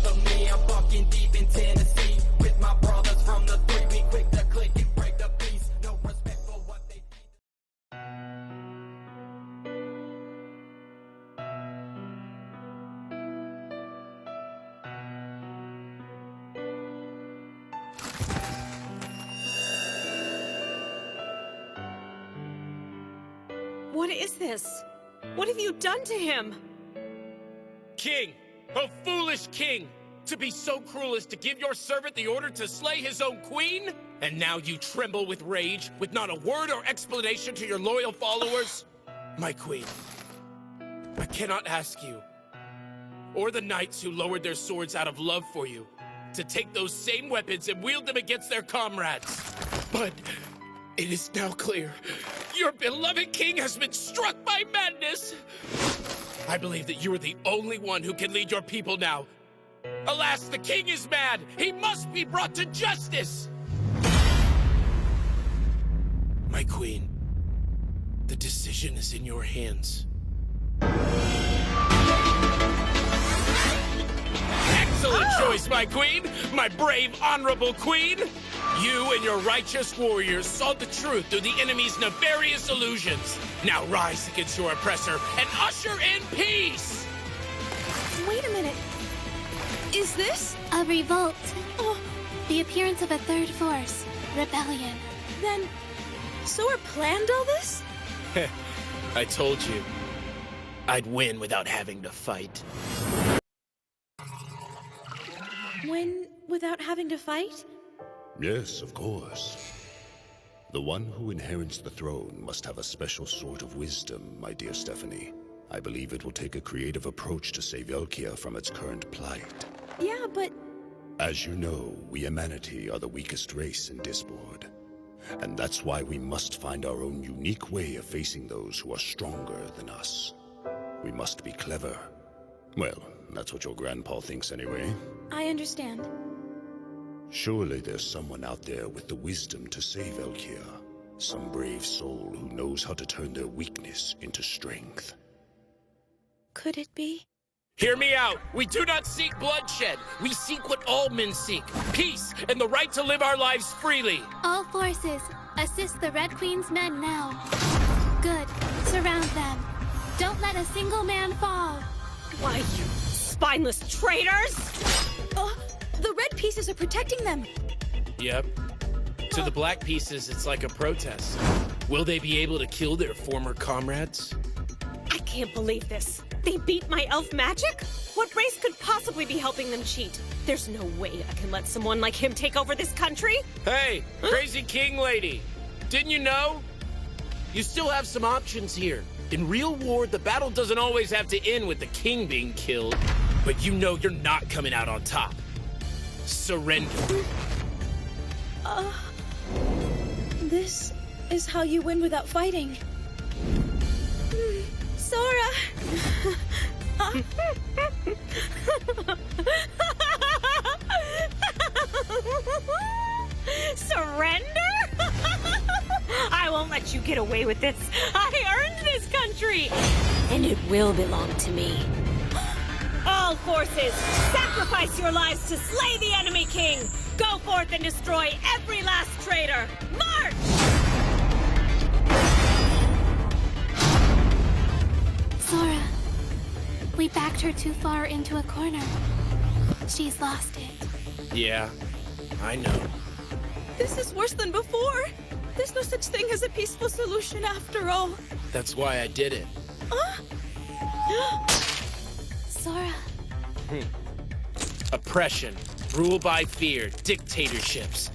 south of me. I'm fucking deep in Tennessee with my brothers from the 3. We quick to click and break the peace. No respect for what they What is this? What have you done to him? King! Oh, foolish king! To be so cruel as to give your servant the order to slay his own queen? And now you tremble with rage, with not a word or explanation to your loyal followers? My queen, I cannot ask you, or the knights who lowered their swords out of love for you, to take those same weapons and wield them against their comrades. But it is now clear, your beloved king has been struck by madness. I believe that you are the only one who can lead your people now. Alas, the king is mad. He must be brought to justice. My queen, the decision is in your hands. Excellent choice, my queen! My brave, honorable queen! You and your righteous warriors saw the truth through the enemy's nefarious illusions. Now rise against your oppressor and usher in peace! Wait a minute. Is this? A revolt. Oh, The appearance of a third force. Rebellion. then Sora planned all this? I told you, I'd win without having to fight. Win without having to fight? Yes, of course. The one who inherits the throne must have a special sort of wisdom, my dear Stephanie. I believe it will take a creative approach to save Elkia from its current plight. Yeah, but As you know, we humanity are the weakest race in Disboard. And that's why we must find our own unique way of facing those who are stronger than us. We must be clever. Well, that's what your grandpa thinks anyway. I understand. Surely there's someone out there with the wisdom to save Elkia. Some brave soul who knows how to turn their weakness into strength. Could it be? Hear me out. We do not seek bloodshed. We seek what all men seek. Peace and the right to live our lives freely. All forces, assist the Red Queen's men now. Good. Surround them. Don't let a single man fall. Why, you spineless traitors! Oh, the red pieces are protecting them. Yep. To the black pieces, it's like a protest. Will they be able to kill their former comrades? I can't believe this. They beat my elf magic? What race could possibly be helping them cheat? There's no way I can let someone like him take over this country. Hey, crazy king lady. Didn't you know? You still have some options here. In real war, the battle doesn't always have to end with the king being killed. But you know you're not coming out on top. Surrender. This is how you win without fighting. Sora! Surrender? I won't let you get away with this. I earned this country, and it will belong to me. All forces, sacrifice your lives to slay the enemy king. Go forth and destroy every last traitor. March! Sora, we backed her too far into a corner. She's lost it. Yeah, I know. This is worse than before. There's no such thing as a peaceful solution after all. That's why I did it. Sora, Oppression, rule by fear, dictatorships.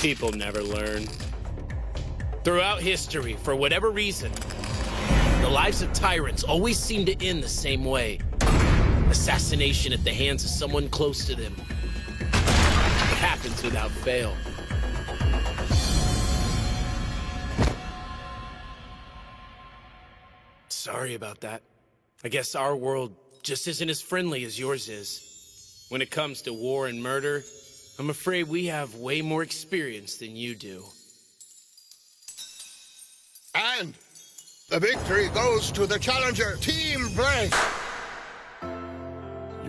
People never learn. Throughout history, for whatever reason, the lives of tyrants always seem to end the same way. Assassination at the hands of someone close to them. It happens without fail. Sorry about that. I guess our world just isn't as friendly as yours is. When it comes to war and murder, I'm afraid we have way more experience than you do. And the victory goes to the challenger, Team Blank.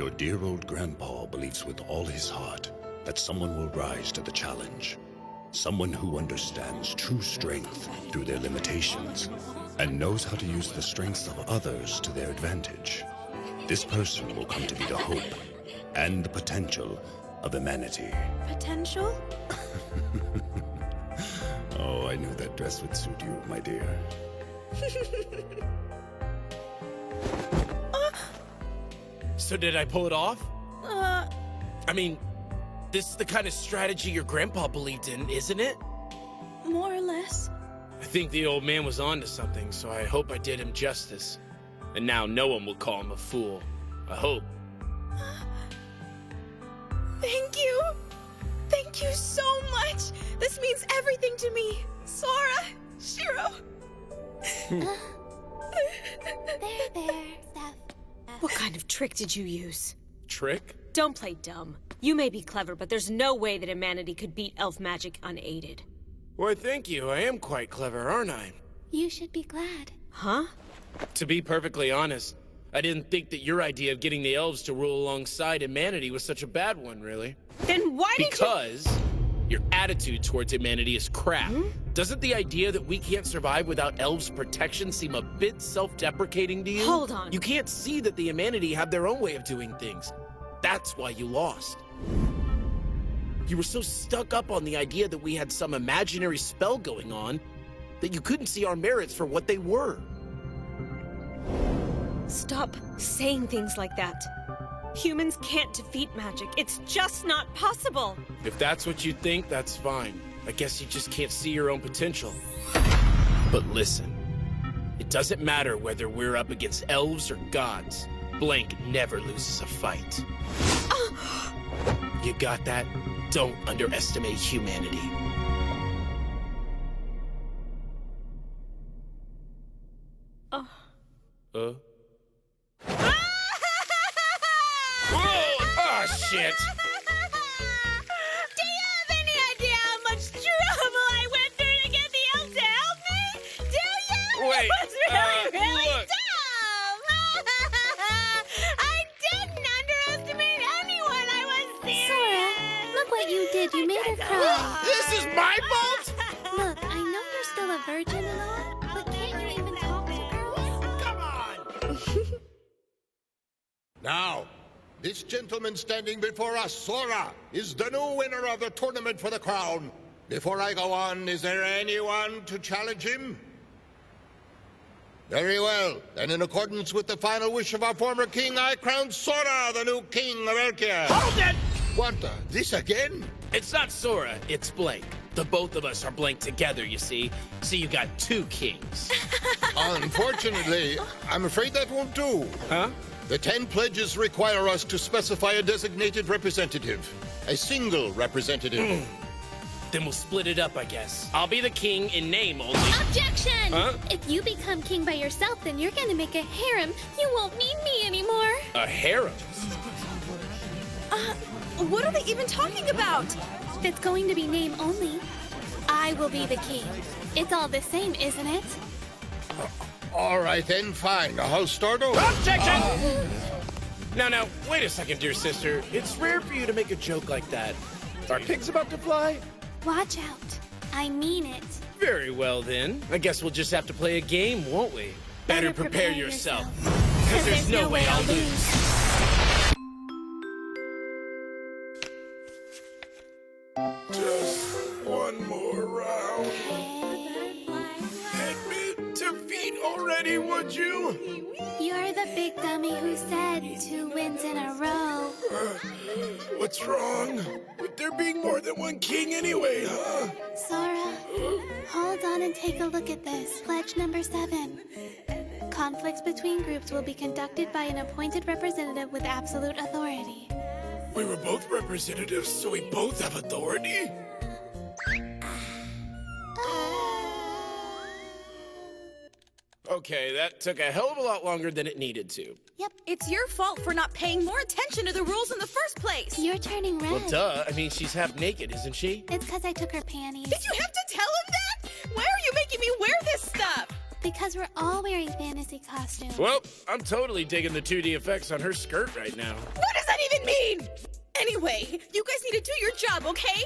Your dear old grandpa believes with all his heart that someone will rise to the challenge. Someone who understands true strength through their limitations and knows how to use the strengths of others to their advantage. This person will come to be the hope and the potential of humanity. Potential? Oh, I knew that dress would suit you, my dear. So did I pull it off? I mean, this is the kind of strategy your grandpa believed in, isn't it? More or less. I think the old man was onto something, so I hope I did him justice. And now no one will call him a fool. I hope. Thank you. Thank you so much. This means everything to me. Sora, Shiro. There, Steph. What kind of trick did you use? Trick? Don't play dumb. You may be clever, but there's no way that humanity could beat elf magic unaided. Why, thank you. I am quite clever, aren't I? You should be glad. Huh? To be perfectly honest, I didn't think that your idea of getting the elves to rule alongside humanity was such a bad one, really. Then why did you— Because your attitude towards humanity is crap. Doesn't the idea that we can't survive without elves' protection seem a bit self-deprecating to you? Hold on. You can't see that the humanity have their own way of doing things. That's why you lost. You were so stuck up on the idea that we had some imaginary spell going on that you couldn't see our merits for what they were. Stop saying things like that. Humans can't defeat magic. It's just not possible. If that's what you think, that's fine. I guess you just can't see your own potential. But listen, it doesn't matter whether we're up against elves or gods. Blank never loses a fight. You got that? Don't underestimate humanity. Whoa! Oh, shit! Do you have any idea how much trouble I went through to get the elf to help me? Do you? Wait, It was really look. dumb! I didn't underestimate anyone, I was serious! Sora, look what you did. You made her cry. This is my fault? Look, I know you're still a virgin and all, but can't you even talk to girls? Come on! Now, this gentleman standing before us, Sora, is the new winner of the tournament for the crown. Before I go on, is there anyone to challenge him? Very well. Then in accordance with the final wish of our former king, I crown Sora the new king of Erkia. Hold it! What, this again? It's not Sora, it's Blank. The both of us are Blank together, you see. So you got two kings. Unfortunately, I'm afraid that won't do. Huh? The 10 pledges require us to specify a designated representative. A single representative. Then we'll split it up, I guess. I'll be the king in name only. Objection! Huh? If you become king by yourself, then you're gonna make a harem. You won't need me anymore. A harem? What are they even talking about? It's going to be name only. I will be the king. It's all the same, isn't it? All right then, fine. I'll start over. Objection! Now, wait a second, dear sister. It's rare for you to make a joke like that. Are pigs about to fly? Watch out. I mean it. Very well, then. I guess we'll just have to play a game, won't we? Better prepare yourself. Because there's no way I'll lose. Just one more round. Admit defeat already, would you? You're the big dummy who said 2 wins in a row. What's wrong? With there being more than one king anyway, huh? Sora, hold on and take a look at this. Pledge number 7. Conflicts between groups will be conducted by an appointed representative with absolute authority. We were both representatives, so we both have authority? Okay, that took a hell of a lot longer than it needed to. Yep, it's your fault for not paying more attention to the rules in the first place. You're turning red. Well, duh. I mean, she's half naked, isn't she? It's because I took her panties. Did you have to tell him that? Why are you making me wear this stuff? Because we're all wearing fantasy costumes. Well, I'm totally digging the 2D effects on her skirt right now. What does that even mean? Anyway, you guys need to do your job, okay?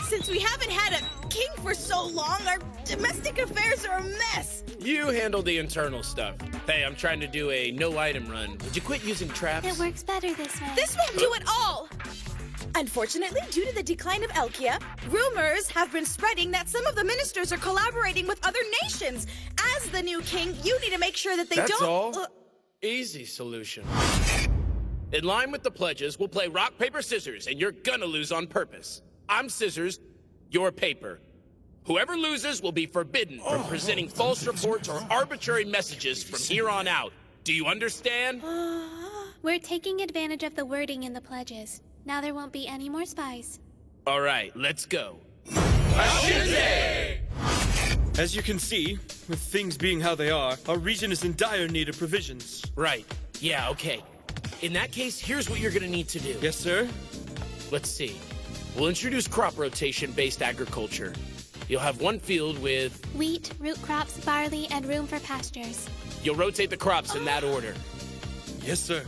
Since we haven't had a king for so long, our domestic affairs are a mess. You handle the internal stuff. Hey, I'm trying to do a no-item run. Would you quit using traps? It works better this way. This won't do it all. Unfortunately, due to the decline of Elkia, rumors have been spreading that some of the ministers are collaborating with other nations. As the new king, you need to make sure that they That's don't... all? Easy solution. In line with the pledges, we'll play rock, paper, scissors, and you're gonna lose on purpose. I'm scissors, you're paper. Whoever loses will be forbidden from presenting false reports or arbitrary messages from here on out. Do you understand? We're taking advantage of the wording in the pledges. Now there won't be any more spies. All right, let's go. As you can see, with things being how they are, our region is in dire need of provisions. Right. Yeah, okay. In that case, here's what you're gonna need to do. Yes, sir? Let's see. We'll introduce crop rotation-based agriculture. You'll have one field with... Wheat, root crops, barley, and room for pastures. You'll rotate the crops in that order. Yes, sir.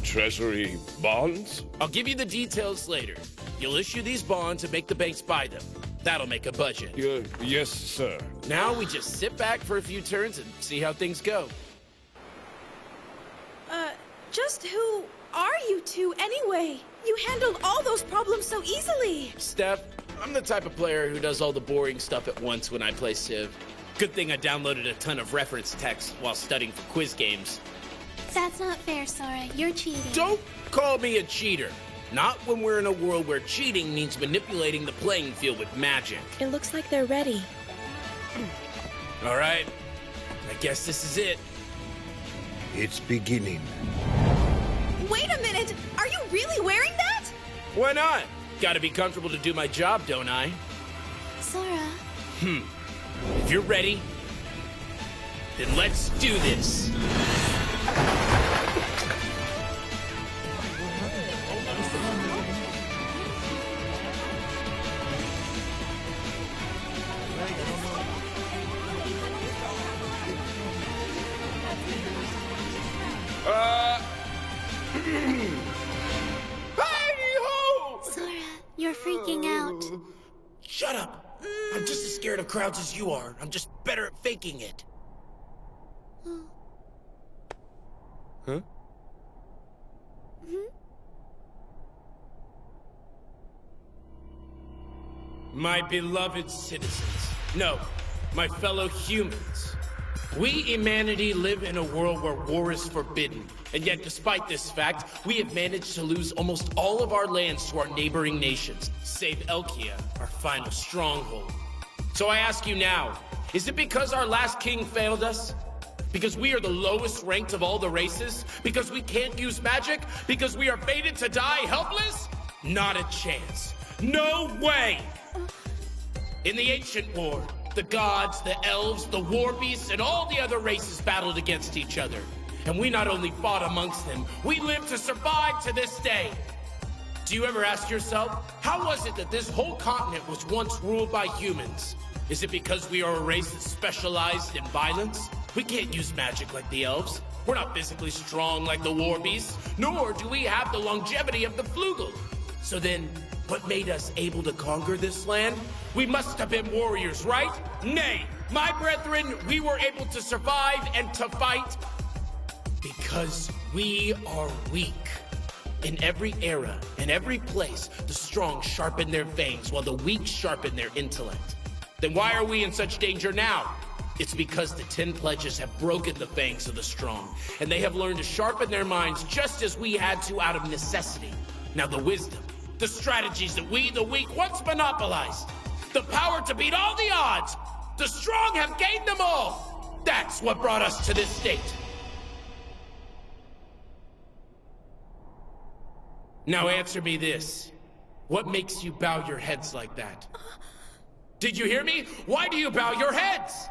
Treasury bonds? I'll give you the details later. You'll issue these bonds and make the banks buy them. That'll make a budget. Yes, sir. Now we just sit back for a few turns and see how things go. Just who are you two anyway? You handled all those problems so easily. Steph, I'm the type of player who does all the boring stuff at once when I play Civ. Good thing I downloaded a ton of reference text while studying for quiz games. That's not fair, Sora. You're cheating. Don't call me a cheater. Not when we're in a world where cheating means manipulating the playing field with magic. It looks like they're ready. All right, I guess this is it. It's beginning. Wait a minute! Are you really wearing that? Why not? Gotta be comfortable to do my job, don't I? Sora. If you're ready, then let's do this. Hi-ho! Sora, you're freaking out. Shut up! I'm just as scared of crowds as you are. I'm just better at faking it. Huh? My beloved citizens. No, my fellow humans. We, humanity, live in a world where war is forbidden. And yet, despite this fact, we have managed to lose almost all of our lands to our neighboring nations, save Elkia, our final stronghold. So I ask you now, is it because our last king failed us? Because we are the lowest ranked of all the races? Because we can't use magic? Because we are fated to die helpless? Not a chance. No way! In the ancient war, the gods, the elves, the war beasts, and all the other races battled against each other. And we not only fought amongst them, we lived to survive to this day. Do you ever ask yourself, how was it that this whole continent was once ruled by humans? Is it because we are a race that specialized in violence? We can't use magic like the elves. We're not physically strong like the war beasts, nor do we have the longevity of the flugel. So then, what made us able to conquer this land? We must have been warriors, right? Nay, my brethren, we were able to survive and to fight because we are weak. In every era, in every place, the strong sharpen their fangs while the weak sharpen their intellect. Then why are we in such danger now? It's because the 10 pledges have broken the fangs of the strong, and they have learned to sharpen their minds just as we had to out of necessity. Now the wisdom, the strategies that we, the weak, once monopolized, the power to beat all the odds, the strong have gained them all. That's what brought us to this state. Now answer me this. What makes you bow your heads like that? Did you hear me? Why do you bow your heads?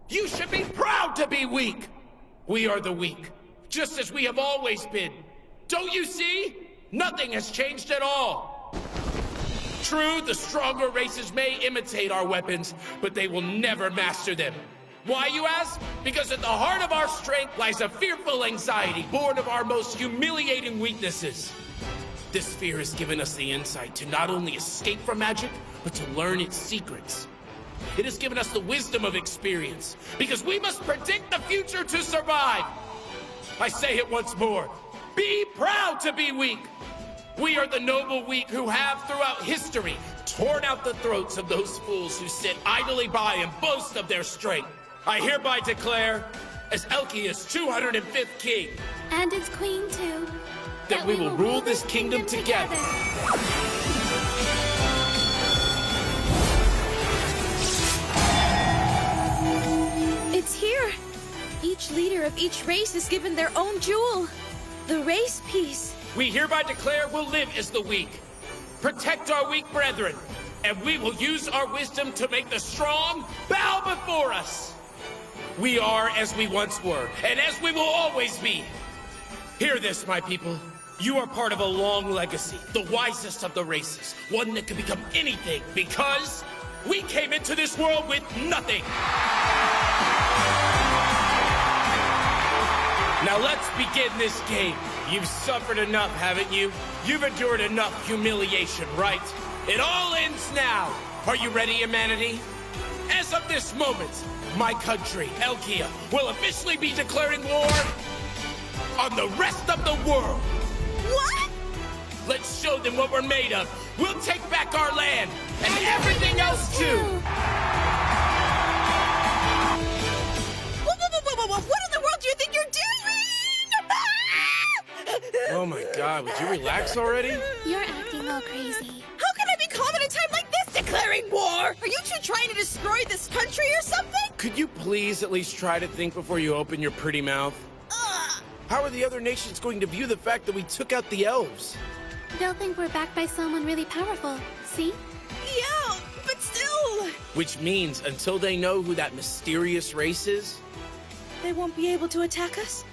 You should be proud to be weak. We are the weak, just as we have always been. Don't you see? Nothing has changed at all. True, the stronger races may imitate our weapons, but they will never master them. Why, you ask? Because at the heart of our strength lies a fearful anxiety born of our most humiliating weaknesses. This fear has given us the insight to not only escape from magic, but to learn its secrets. It has given us the wisdom of experience, because we must predict the future to survive. I say it once more, be proud to be weak. We are the noble weak who have, throughout history, torn out the throats of those fools who sit idly by and boast of their strength. I hereby declare, as Elkia's 205th king, And its queen, too. that we will rule this kingdom together. It's here. Each leader of each race is given their own jewel. The race piece. We hereby declare we'll live as the weak, protect our weak brethren, and we will use our wisdom to make the strong bow before us. We are as we once were, and as we will always be. Hear this, my people. You are part of a long legacy, the wisest of the races, one that can become anything, because we came into this world with nothing. Now let's begin this game. You've suffered enough, haven't you? You've endured enough humiliation, right? It all ends now. Are you ready, humanity? As of this moment, my country, Elkia, will officially be declaring war on the rest of the world. What? Let's show them what we're made of. We'll take back our land and everything else too. What in the world do you think you're doing? Oh my God, would you relax already? You're acting all crazy. How can I be calm at a time like this, declaring war? Are you two trying to destroy this country or something? Could you please at least try to think before you open your pretty mouth? How are the other nations going to view the fact that we took out the elves? They'll think we're backed by someone really powerful. See? Yeah, but still. Which means until they know who that mysterious race is, They won't be able to attack us?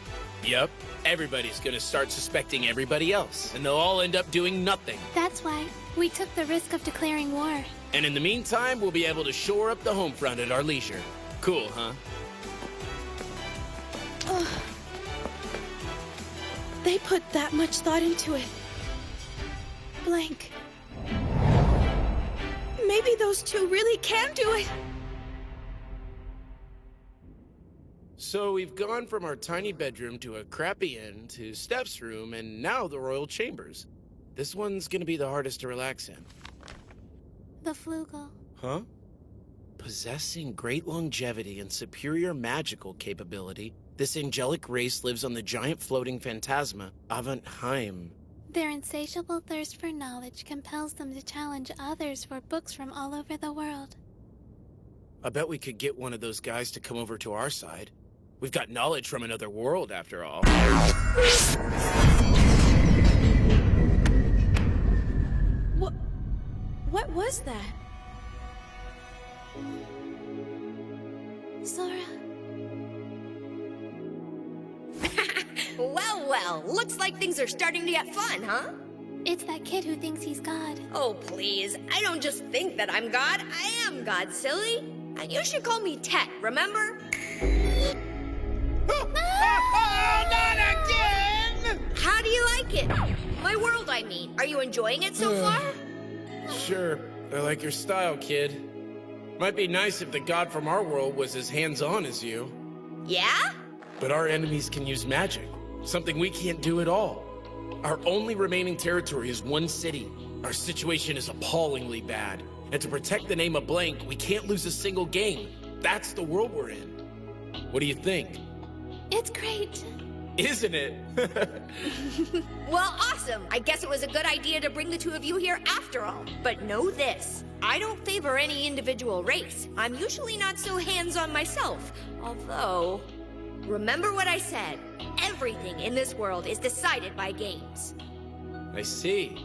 yep, everybody's gonna start suspecting everybody else, and they'll all end up doing nothing. That's why we took the risk of declaring war. And in the meantime, we'll be able to shore up the home front at our leisure. Cool, huh? They put that much thought into it. Blank. Maybe those two really can do it. So we've gone from our tiny bedroom to a crappy inn to Steph's room and now the royal chambers. This one's gonna be the hardest to relax in. The flugel. Huh? Possessing great longevity and superior magical capability, this angelic race lives on the giant floating phantasma, Avantheim. Their insatiable thirst for knowledge compels them to challenge others for books from all over the world. I bet we could get one of those guys to come over to our side. We've got knowledge from another world, after all. What was that? Sora. Well, looks like things are starting to get fun, huh? It's that kid who thinks he's God. Oh, please. I don't just think that I'm God. I am God, silly. And you should call me Tet, remember? Not again! How do you like it? My world, I mean. Are you enjoying it so far? Sure, I like your style, kid. Might be nice if the god from our world was as hands-on as you. Yeah? But our enemies can use magic, something we can't do at all. Our only remaining territory is one city. Our situation is appallingly bad. And to protect the name of Blank, we can't lose a single game. That's the world we're in. What do you think? It's great. Isn't it? Well, awesome. I guess it was a good idea to bring the two of you here after all. But know this. I don't favor any individual race. I'm usually not so hands-on myself. Although, remember what I said. Everything in this world is decided by games. I see.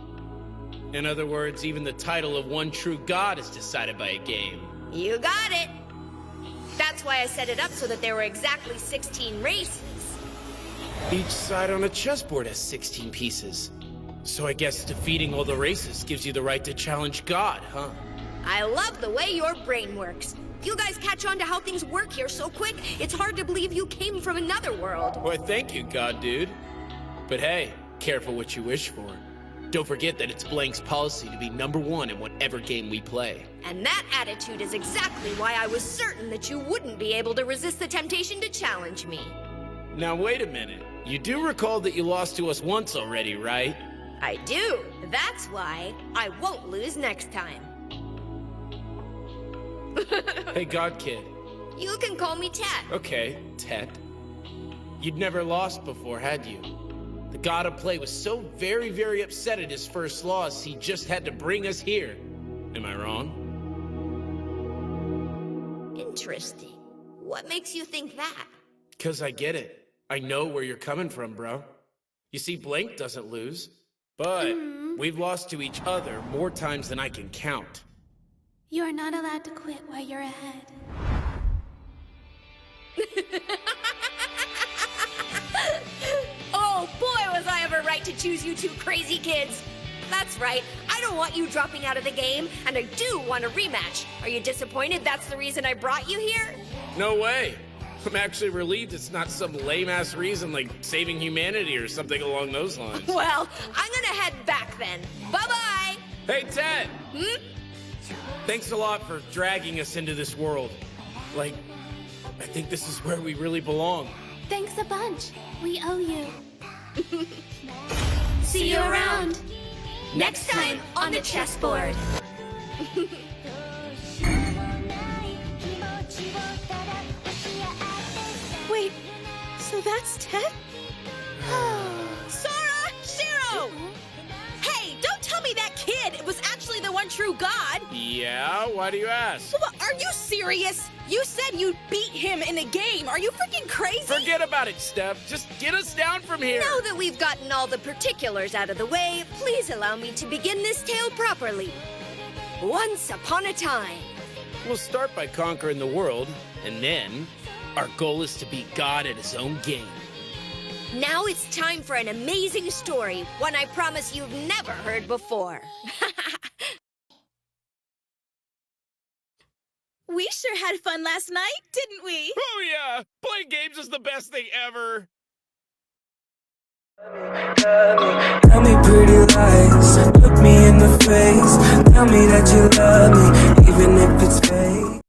In other words, even the title of one true god is decided by a game. You got it. That's why I set it up so that there were exactly 16 races. Each side on a chessboard has 16 pieces. So I guess defeating all the races gives you the right to challenge God, huh? I love the way your brain works. You guys catch on to how things work here so quick, it's hard to believe you came from another world. Why, thank you, God dude. But hey, careful what you wish for. Don't forget that it's Blank's policy to be #1 in whatever game we play. And that attitude is exactly why I was certain that you wouldn't be able to resist the temptation to challenge me. Now wait a minute. You do recall that you lost to us once already, right? I do. That's why I won't lose next time. Hey, God Kid. You can call me Tet. Okay, Tet. You'd never lost before, had you? The god of play was so very, very upset at his first loss, he just had to bring us here. Am I wrong? Interesting. What makes you think that? 'Cause I get it. I know where you're coming from, bro. You see, Blank doesn't lose, but we've lost to each other more times than I can count. You are not allowed to quit while you're ahead. Oh boy, was I ever right to choose you two crazy kids! That's right, I don't want you dropping out of the game, and I do want a rematch. Are you disappointed that's the reason I brought you here? No way. I'm actually relieved it's not some lame-ass reason like saving humanity or something along those lines. Well, I'm gonna head back then. Bye-bye! Hey, Ted! Thanks a lot for dragging us into this world. Like, I think this is where we really belong. Thanks a bunch. We owe you. See you around. Next time on the chessboard. Wait, so that's Tet? Sora! Shiro! Hey, don't tell me that kid was actually the one true god! Yeah? Why do you ask? What, are you serious? You said you'd beat him in a game. Are you freaking crazy? Forget about it, Steph. Just get us down from here. Now that we've gotten all the particulars out of the way, please allow me to begin this tale properly. Once upon a time. We'll start by conquering the world, and then our goal is to beat God at his own game. Now it's time for an amazing story, one I promise you've never heard before. We sure had fun last night, didn't we? Oh yeah! Playing games is the best thing ever! Tell me pretty lies, look me in the face. Tell me that you love me, even if it's fake.